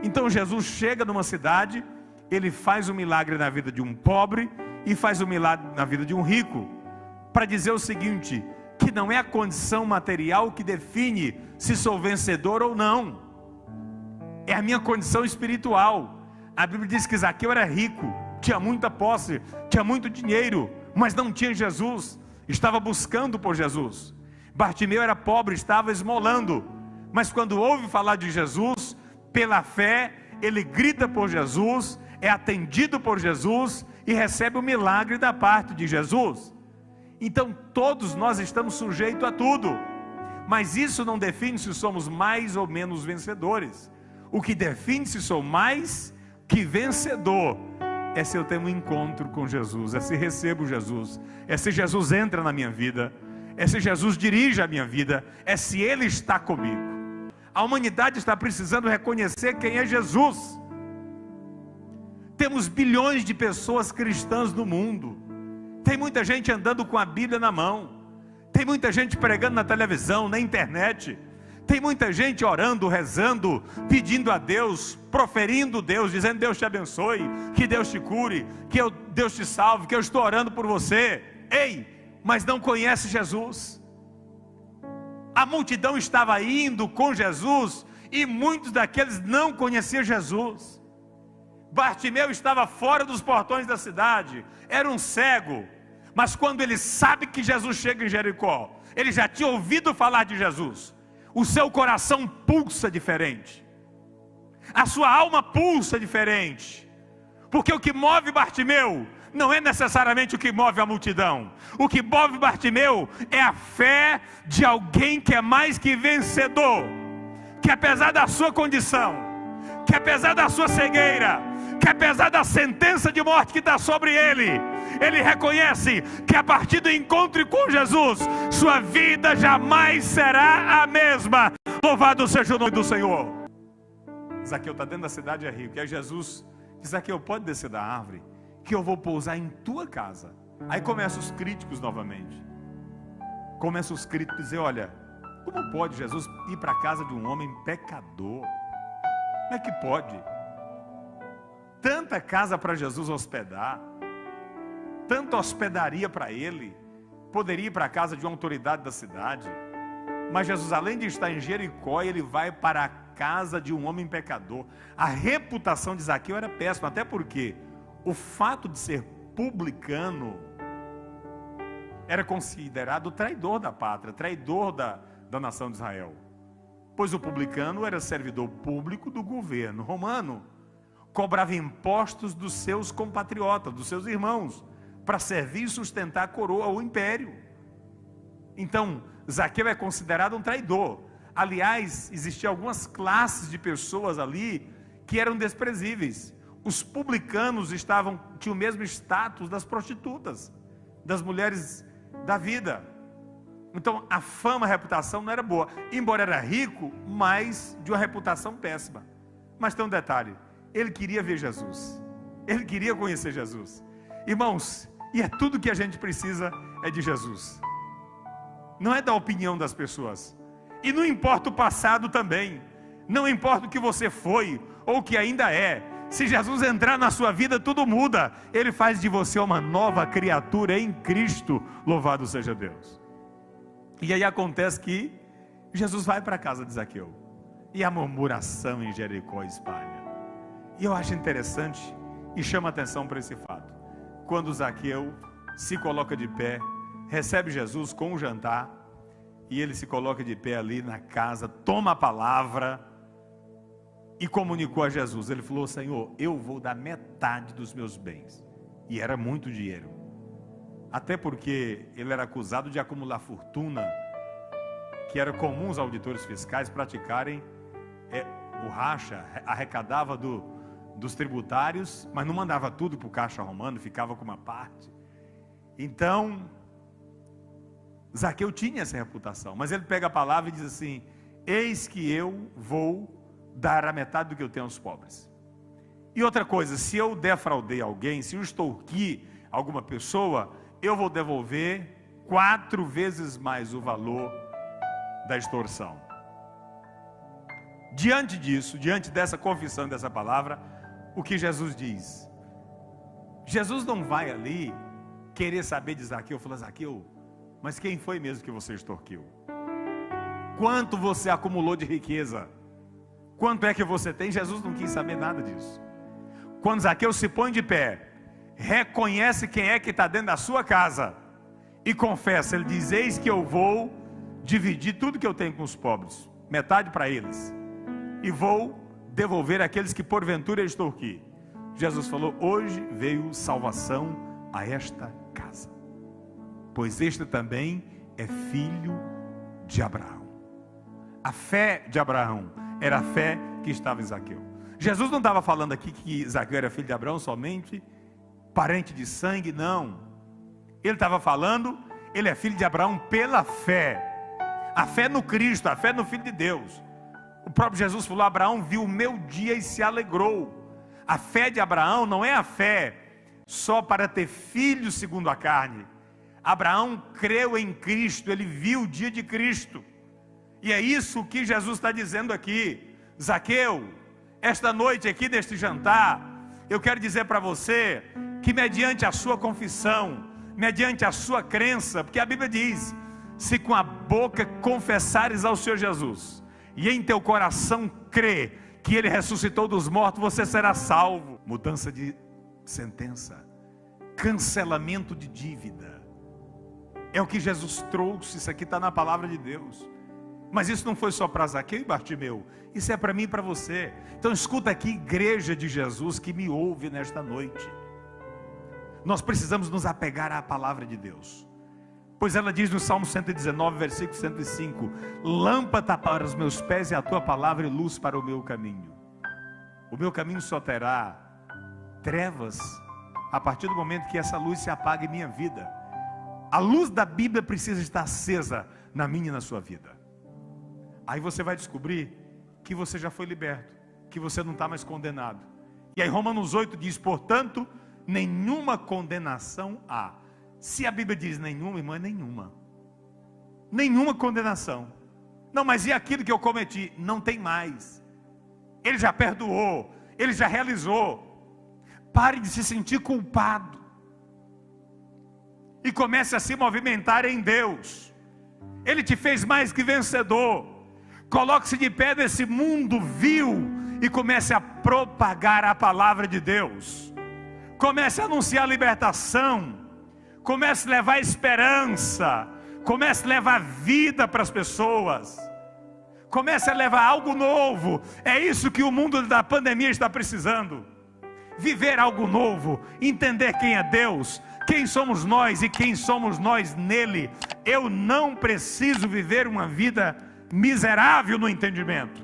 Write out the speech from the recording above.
Então Jesus chega numa cidade, ele faz um milagre na vida de um pobre e faz um milagre na vida de um rico, para dizer o seguinte, que não é a condição material que define se sou vencedor ou não, é a minha condição espiritual. A Bíblia diz que Zaqueu era rico, tinha muita posse, tinha muito dinheiro, mas não tinha Jesus, estava buscando por Jesus. Bartimeu era pobre, estava esmolando, mas quando ouve falar de Jesus, pela fé, ele grita por Jesus, é atendido por Jesus e recebe o milagre da parte de Jesus. Então todos nós estamos sujeitos a tudo, mas isso não define se somos mais ou menos vencedores. O que define se sou mais que vencedor é se eu tenho um encontro com Jesus, é se recebo Jesus, é se Jesus entra na minha vida, é se Jesus dirige a minha vida, é se Ele está comigo. A humanidade está precisando reconhecer quem é Jesus. Temos bilhões de pessoas cristãs no mundo, tem muita gente andando com a Bíblia na mão, tem muita gente pregando na televisão, na internet, tem muita gente orando, rezando, pedindo a Deus, proferindo Deus, dizendo Deus te abençoe, que Deus te cure, que Deus te salve, que eu estou orando por você. Ei, mas não conhece Jesus. A multidão estava indo com Jesus e muitos daqueles não conheciam Jesus. Bartimeu estava fora dos portões da cidade, era um cego, mas quando ele sabe que Jesus chega em Jericó, ele já tinha ouvido falar de Jesus. O seu coração pulsa diferente, a sua alma pulsa diferente, porque o que move Bartimeu não é necessariamente o que move a multidão. O que move Bartimeu é a fé de alguém que é mais que vencedor, que apesar da sua condição, que apesar da sua cegueira, que apesar da sentença de morte que está sobre ele, ele reconhece que a partir do encontro com Jesus, sua vida jamais será a mesma. Louvado seja o nome do Senhor. Zaqueu está dentro da cidade, é rico, e aí Jesus diz: Zaqueu, pode descer da árvore, que eu vou pousar em tua casa. Aí começam os críticos novamente, começam os críticos a dizer: olha, como pode Jesus ir para a casa de um homem pecador? Como é que pode? Tanta casa para Jesus hospedar, tanta hospedaria para ele, poderia ir para a casa de uma autoridade da cidade, mas Jesus, além de estar em Jericó, ele vai para a casa de um homem pecador. A reputação de Zaqueu era péssima, até porque o fato de ser publicano era considerado traidor da pátria, traidor da nação de Israel, pois o publicano era servidor público do governo romano, cobrava impostos dos seus compatriotas, dos seus irmãos, para servir e sustentar a coroa ou o império. Então Zaqueu é considerado um traidor. Aliás, existiam algumas classes de pessoas ali que eram desprezíveis. Os publicanos tinham o mesmo status das prostitutas, das mulheres da vida. Então a fama, a reputação não era boa, embora era rico, mas de uma reputação péssima. Mas tem um detalhe: ele queria ver Jesus, ele queria conhecer Jesus. Irmãos, e é tudo que a gente precisa é de Jesus, não é da opinião das pessoas. E não importa o passado também, não importa o que você foi ou o que ainda é. Se Jesus entrar na sua vida, tudo muda. Ele faz de você uma nova criatura em Cristo. Louvado seja Deus. E aí acontece que Jesus vai para a casa de Zaqueu, e a murmuração em Jericó espalha. E eu acho interessante e chama atenção para esse fato. Quando Zaqueu se coloca de pé, recebe Jesus com um jantar, e ele se coloca de pé ali na casa, toma a palavra e comunicou a Jesus. Ele falou: Senhor, eu vou dar metade dos meus bens. E era muito dinheiro, até porque ele era acusado de acumular fortuna, que era comum os auditores fiscais praticarem o racha, arrecadava dos tributários, mas não mandava tudo para o caixa romano, ficava com uma parte. Então Zaqueu tinha essa reputação, mas ele pega a palavra e diz assim: eis que eu vou dar a metade do que eu tenho aos pobres. E outra coisa, se eu defraudei alguém, se eu extorqui alguma pessoa, eu vou devolver 4 vezes mais o valor da extorsão. Diante disso, diante dessa confissão, dessa palavra, o que Jesus diz? Jesus não vai ali querer saber de Zaqueu. Falou: Zaqueu, mas quem foi mesmo que você extorquiu? Quanto você acumulou de riqueza? Quanto é que você tem? Jesus não quis saber nada disso. Quando Zaqueu se põe de pé, reconhece quem é que está dentro da sua casa e confessa, ele diz: eis que eu vou dividir tudo que eu tenho com os pobres, metade para eles, e vou devolver aqueles que porventura extorquir. Jesus falou: hoje veio salvação a esta casa, pois este também é filho de Abraão. A fé de Abraão era a fé que estava em Zaqueu. Jesus não estava falando aqui que Zaqueu era filho de Abraão somente, parente de sangue, não. Ele estava falando, ele é filho de Abraão pela fé. A fé no Cristo, a fé no Filho de Deus. O próprio Jesus falou: Abraão viu o meu dia e se alegrou. A fé de Abraão não é a fé só para ter filhos segundo a carne. Abraão creu em Cristo, ele viu o dia de Cristo. E é isso que Jesus está dizendo aqui. Zaqueu, esta noite aqui neste jantar, eu quero dizer para você que mediante a sua confissão, mediante a sua crença, porque a Bíblia diz: se com a boca confessares ao Senhor Jesus e em teu coração crê que Ele ressuscitou dos mortos, você será salvo. Mudança de sentença, cancelamento de dívida, é o que Jesus trouxe. Isso aqui está na palavra de Deus. Mas isso não foi só para Zaqueu e Bartimeu, isso é para mim e para você. Então escuta aqui, igreja de Jesus que me ouve nesta noite. Nós precisamos nos apegar à palavra de Deus, pois ela diz no Salmo 119, versículo 105: lâmpada para os meus pés é a tua palavra e luz para o meu caminho. O meu caminho só terá trevas a partir do momento que essa luz se apaga em minha vida. A luz da Bíblia precisa estar acesa na minha e na sua vida. Aí você vai descobrir que você já foi liberto, que você não está mais condenado. E aí Romanos 8 diz: portanto, nenhuma condenação há. Se a Bíblia diz nenhuma, irmã, é nenhuma. Nenhuma condenação. Não, mas e aquilo que eu cometi? Não tem mais. Ele já perdoou, Ele já realizou. Pare de se sentir culpado e comece a se movimentar em Deus. Ele te fez mais que vencedor. Coloque-se de pé nesse mundo vil e comece a propagar a palavra de Deus. Comece a anunciar a libertação. Comece a levar esperança. Comece a levar vida para as pessoas. Comece a levar algo novo. É isso que o mundo da pandemia está precisando. Viver algo novo. Entender quem é Deus, quem somos nós e quem somos nós nele. Eu não preciso viver uma vida miserável no entendimento.